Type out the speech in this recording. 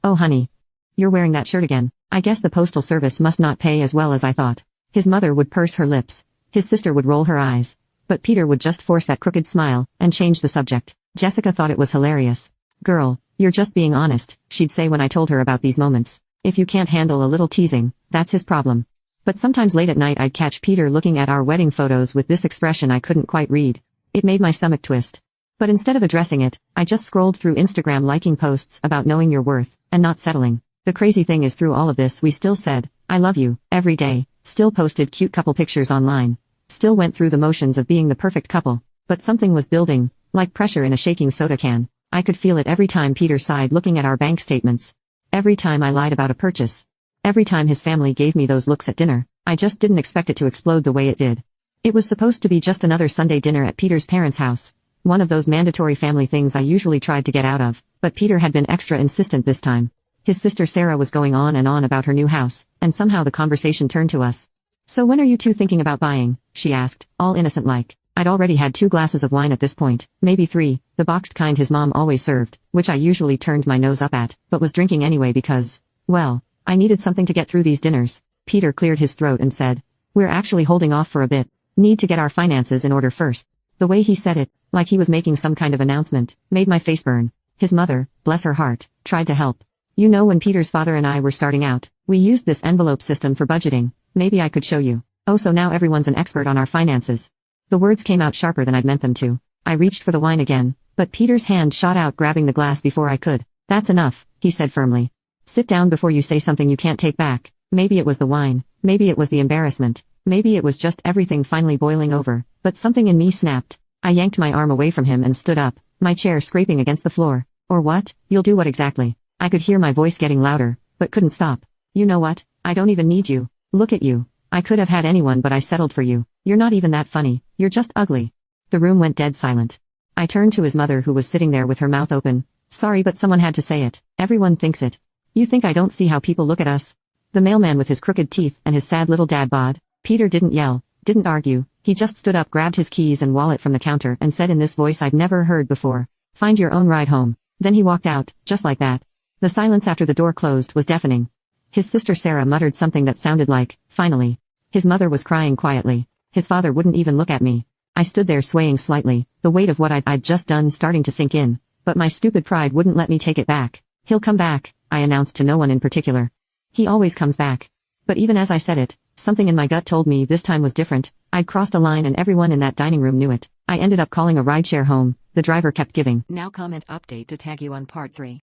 Oh honey. You're wearing that shirt again. I guess the postal service must not pay as well as I thought. His mother would purse her lips. His sister would roll her eyes. But Peter would just force that crooked smile, and change the subject. Jessica thought it was hilarious. Girl, you're just being honest, she'd say when I told her about these moments. If you can't handle a little teasing, that's his problem. But sometimes late at night I'd catch Peter looking at our wedding photos with this expression I couldn't quite read. It made my stomach twist. But instead of addressing it, I just scrolled through Instagram liking posts about knowing your worth, and not settling. The crazy thing is through all of this we still said, I love you, every day, still posted cute couple pictures online. Still went through the motions of being the perfect couple. But something was building, like pressure in a shaking soda can. I could feel it every time Peter sighed looking at our bank statements. Every time I lied about a purchase. Every time his family gave me those looks at dinner. I just didn't expect it to explode the way it did. It was supposed to be just another Sunday dinner at Peter's parents' house. One of those mandatory family things I usually tried to get out of, but Peter had been extra insistent this time. His sister Sarah was going on and on about her new house, and somehow the conversation turned to us. So when are you two thinking about buying? She asked, all innocent-like. I'd already had 2 glasses of wine at this point, maybe 3, the boxed kind his mom always served, which I usually turned my nose up at, but was drinking anyway because, well, I needed something to get through these dinners. Peter cleared his throat and said, we're actually holding off for a bit. Need to get our finances in order first. The way he said it, like he was making some kind of announcement, made my face burn. His mother, bless her heart, tried to help. You know, when Peter's father and I were starting out, we used this envelope system for budgeting. Maybe I could show you. Oh, so now everyone's an expert on our finances. The words came out sharper than I'd meant them to. I reached for the wine again, but Peter's hand shot out grabbing the glass before I could. That's enough, he said firmly. Sit down before you say something you can't take back. Maybe it was the wine, maybe it was the embarrassment, maybe it was just everything finally boiling over, but something in me snapped. I yanked my arm away from him and stood up, my chair scraping against the floor. Or what? You'll do what exactly? I could hear my voice getting louder, but couldn't stop. You know what? I don't even need you. Look at you. I could have had anyone but I settled for you. You're not even that funny. You're just ugly. The room went dead silent. I turned to his mother who was sitting there with her mouth open. Sorry, but someone had to say it. Everyone thinks it. You think I don't see how people look at us? The mailman with his crooked teeth and his sad little dad bod. Peter didn't yell, didn't argue. He just stood up, grabbed his keys and wallet from the counter and said in this voice I'd never heard before, find your own ride home. Then he walked out, just like that. The silence after the door closed was deafening. His sister Sarah muttered something that sounded like, finally. His mother was crying quietly. His father wouldn't even look at me. I stood there swaying slightly, the weight of what I'd just done starting to sink in. But my stupid pride wouldn't let me take it back. He'll come back, I announced to no one in particular. He always comes back. But even as I said it, something in my gut told me this time was different. I'd crossed a line and everyone in that dining room knew it. I ended up calling a rideshare home. The driver kept giving. Now comment update to tag you on part 3.